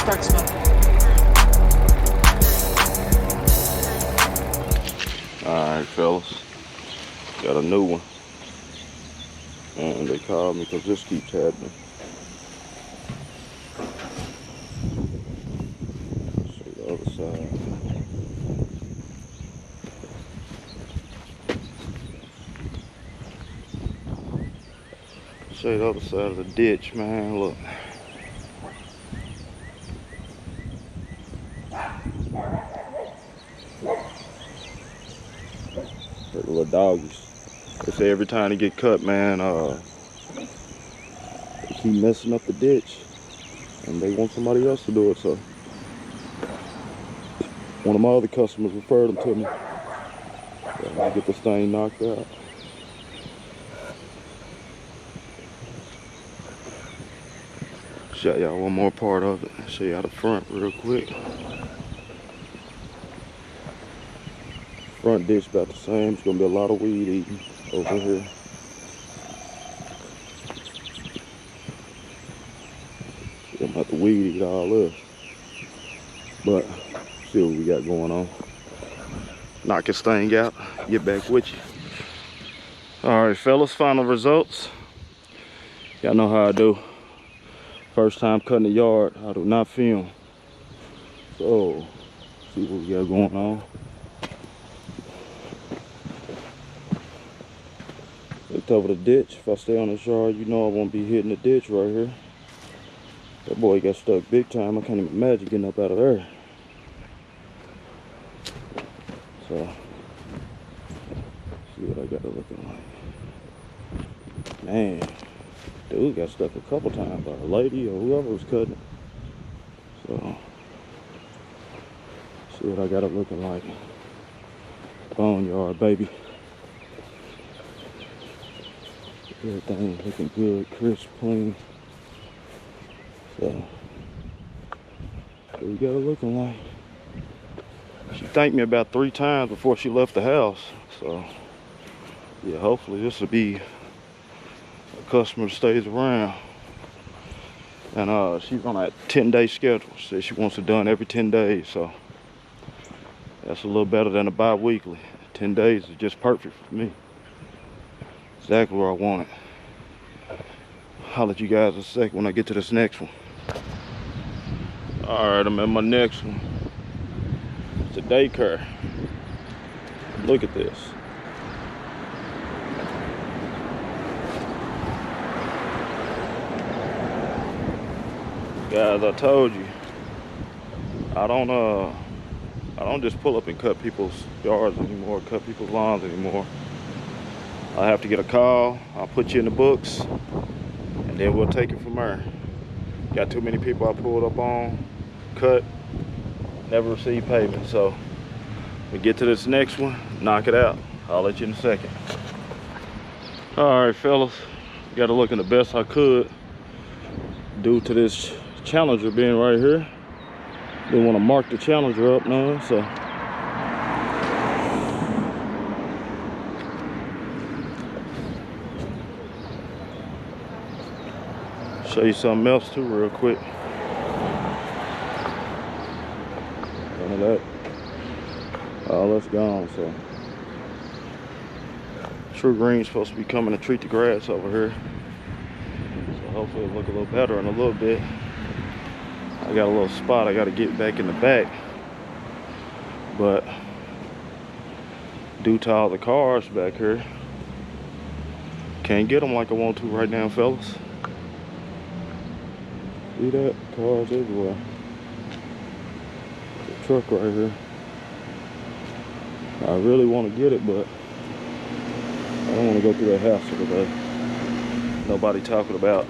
start smoking. Alright, fellas. Got a new one. And they called me because this keeps happening. See the other side. Show the other side of the ditch, man. Look. The little doggies. They say every time they get cut, man, they keep messing up the ditch. And they want somebody else to do it, so. One of my other customers referred them to me. So I get this thing knocked out. Show y'all one more part of it. Show y'all the front real quick. Front ditch about the same. It's gonna be a lot of weed eating over here. I'm gonna have to weed eat all this. But see what we got going on. Knock this thing out. Get back with you. All right, fellas. Final results. Y'all know how I do. First time cutting the yard, I do not film. So, see what we got going on. Looked over the ditch. If I stay on this yard, you know I won't be hitting the ditch right here. That boy got stuck big time. I can't even imagine getting up out of there. So, see what I got it looking like. Man. Dude got stuck a couple times by a lady or whoever was cutting it. So, see what I got it looking like. Boneyard, baby. Everything looking good, crisp, clean. So, what we got it looking like. She thanked me about 3 times before she left the house. So, yeah, hopefully this will be customer stays around. And she's on a 10-day schedule. She says she wants it done every 10 days, so that's a little better than a bi-weekly. 10 days is just perfect for me. Exactly where I want it. I'll let you guys in a second when I get to this next one. Alright, I'm at my next one. It's a daycare. Look at this. Guys, I told you, I don't just pull up and cut people's yards anymore, cut people's lawns anymore. I have to get a call, I'll put you in the books, and then we'll take it from there. Got too many people I pulled up on, cut, never received payment. So we get to this next one, knock it out. I'll let you in a second. All right, fellas, got to look in the best I could due to this Challenger being right here. Didn't want to mark the Challenger up none, so show you something else too real quick. None of that. All that's gone. So TruGreen's supposed to be coming to treat the grass over here, so hopefully it'll look a little better in a little bit. I got a little spot I got to get back in the back, but due to all the cars back here, can't get them like I want to right now, fellas. See that? Cars everywhere. The truck right here. I really want to get it, but I don't want to go through that hassle today. Nobody talking about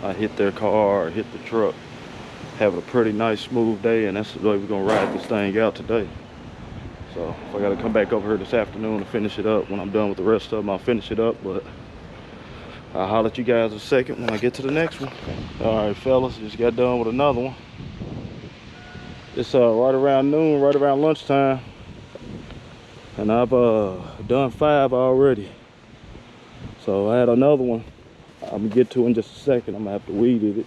I hit their car or hit the truck. Having a pretty nice smooth day, and that's the way we're gonna ride this thing out today. So if I gotta come back over here this afternoon to finish it up, when I'm done with the rest of them, I'll finish it up. But I'll holler at you guys in a second when I get to the next one. All right, fellas, just got done with another one. It's right around noon, right around lunchtime, and I've done 5 already. So I had another one I'm gonna get to in just a second. I'm gonna have to weed it.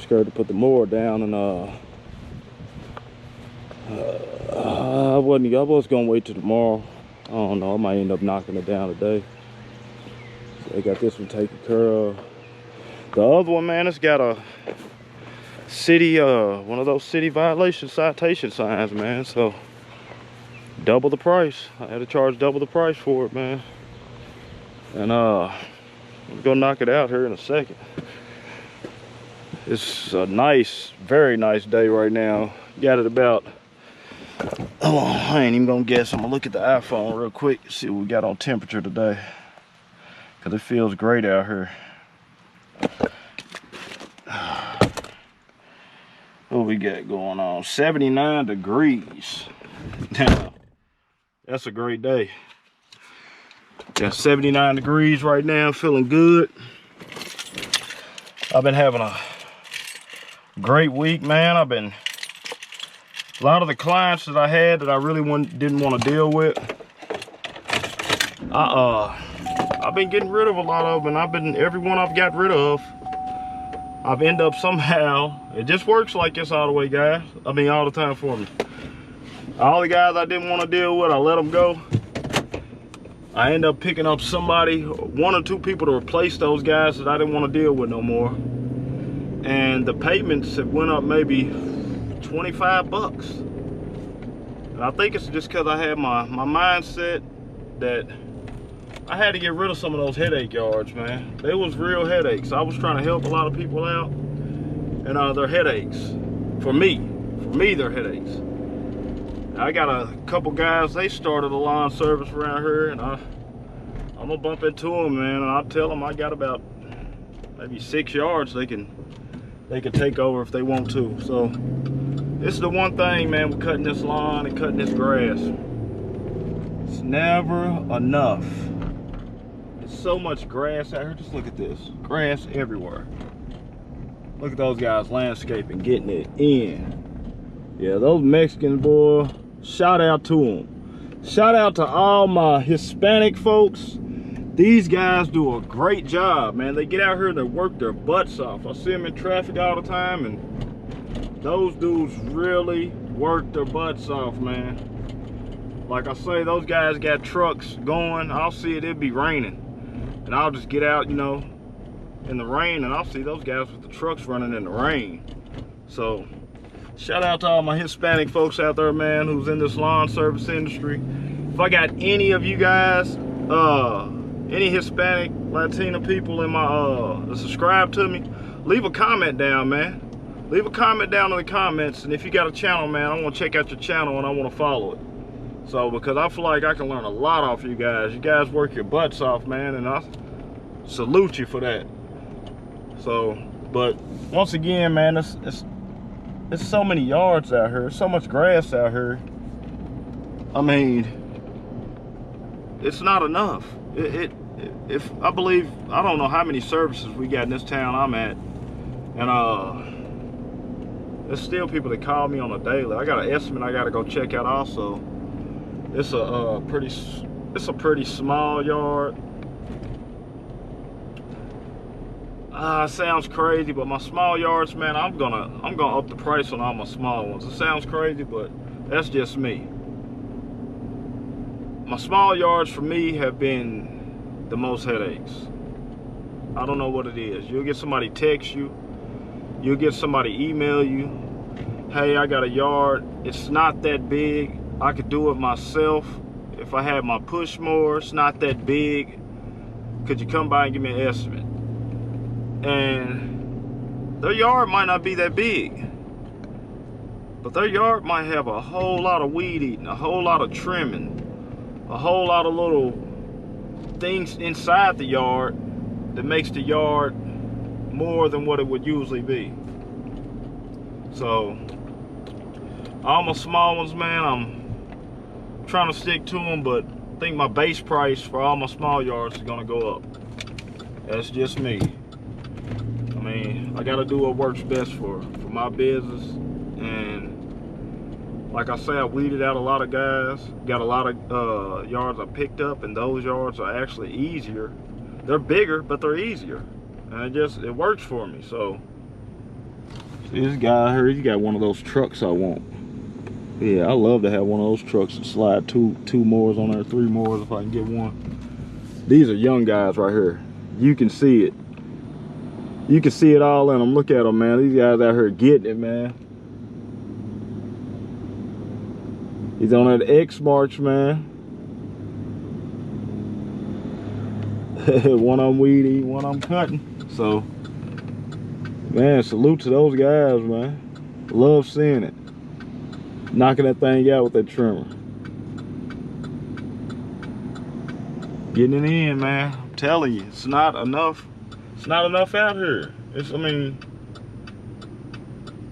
scared to put the mower down, and I was gonna wait till tomorrow. I don't know, I might end up knocking it down today. So they got this one taken care of. The other one, man, it's got a city, one of those city violation citation signs, man. So double the price. I had to charge double the price for it, man. And I'm gonna knock it out here in a second. It's a nice, very nice day right now. Got it about, oh, I ain't even gonna guess. I'm gonna look at the iPhone real quick, see what we got on temperature today, because it feels great out here. What we got going on? 79 degrees. Now, that's a great day. Got 79 degrees right now, feeling good. I've been having a great week, man. A lot of the clients that I had that I really didn't want to deal with, I've been getting rid of a lot of them, and everyone I've got rid of, I've ended up somehow, it just works like this all the way, guys. I mean, all the time for me. All the guys I didn't want to deal with, I let them go. I end up picking up somebody, one or two people to replace those guys that I didn't want to deal with no more. And the payments have went up maybe 25 bucks. And I think it's just because I had my mindset that I had to get rid of some of those headache yards, man. They was real headaches. I was trying to help a lot of people out, and they're headaches. For me, they're headaches. I got a couple guys, they started a lawn service around here, and I'm gonna bump into them, man, and I'll tell them I got about maybe 6 yards they can take over if they want to. So this is the one thing, man, with cutting this lawn and cutting this grass. It's never enough. There's so much grass out here. Just look at this. Grass everywhere. Look at those guys landscaping, getting it in. Yeah, those Mexicans, boy, shout out to them. Shout out to all my Hispanic folks. These guys do a great job, man. They get out here and they work their butts off. I see them in traffic all the time, and those dudes really work their butts off, man. Like I say, those guys got trucks going. I'll see it be raining, and I'll just get out, you know, in the rain, and I'll see those guys with the trucks running in the rain. So shout out to all my Hispanic folks out there, man, who's in this lawn service industry. If I got any of you guys, any Hispanic, Latino people in my, that subscribe to me, leave a comment down, man. Leave a comment down in the comments, and if you got a channel, man, I want to check out your channel and I want to follow it. So, because I feel like I can learn a lot off you guys. You guys work your butts off, man, and I salute you for that. So, but once again, man, it's so many yards out here, so much grass out here. I mean, it's not enough. If I believe, I don't know how many services we got in this town I'm at, and there's still people that call me on a daily. I got an estimate I got to go check out also. It's a pretty small yard. Sounds crazy, but my small yards, man, I'm gonna up the price on all my small ones. It sounds crazy, but that's just me. My small yards for me have been the most headaches. I don't know what it is. You'll get somebody text you. You'll get somebody email you. Hey, I got a yard. It's not that big. I could do it myself. If I had my push mower, it's not that big. Could you come by and give me an estimate? And their yard might not be that big, but their yard might have a whole lot of weed eating, a whole lot of trimming, a whole lot of little things inside the yard that makes the yard more than what it would usually be. So all my small ones, man, I'm trying to stick to them, but I think my base price for all my small yards is gonna go up. That's just me. I mean, I gotta do what works best for my business. And like I say, I weeded out a lot of guys. Got a lot of yards I picked up, and those yards are actually easier. They're bigger, but they're easier. And it works for me. So This guy here, he got one of those trucks I want. Yeah, I love to have one of those trucks and slide two mowers on there, 3 mowers if I can get one. These are young guys right here. You can see it. You can see it all in them. Look at them, man. These guys out here getting it, man. He's on that X-March, man. One I'm weedy, one I'm cutting. So, man, salute to those guys, man. Love seeing it. Knocking that thing out with that trimmer. Getting it in, man. I'm telling you, it's not enough. It's not enough out here. I mean,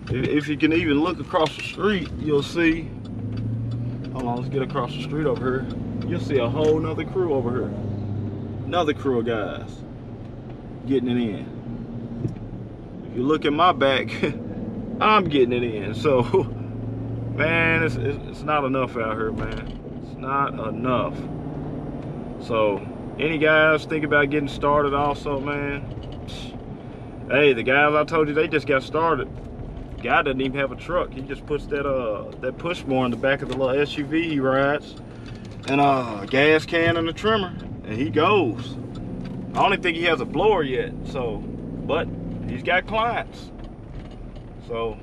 if you can even look across the street, you'll see. Hold on, let's get across the street over here. You'll see a whole nother crew over here. Another crew of guys getting it in. If you look at my back, I'm getting it in. So, man, it's not enough out here, man. It's not enough. So, any guys think about getting started also, man? Hey, the guys I told you, they just got started. The guy doesn't even have a truck. He just puts that push mower in the back of the little SUV he rides, and a gas can and a trimmer, and he goes. I don't even think he has a blower yet, so, but he's got clients. So,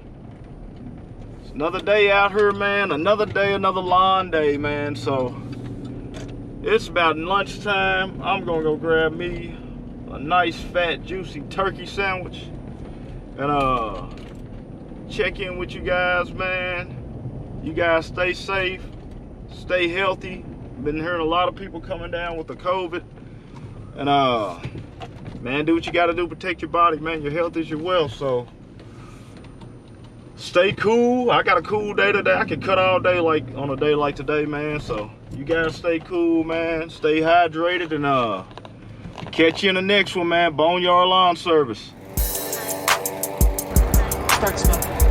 it's another day out here, man. Another day, another lawn day, man. So, it's about lunchtime. I'm gonna go grab me a nice, fat, juicy turkey sandwich, and check in with you guys, man. You guys stay safe, stay healthy. Been hearing a lot of people coming down with the COVID. And man, do what you gotta do, protect your body, man. Your health is your wealth, so stay cool. I got a cool day today. I can cut all day like on a day like today, man. So you guys stay cool, man. Stay hydrated, and catch you in the next one, man. Boneyard Lawn Service. Start smoking.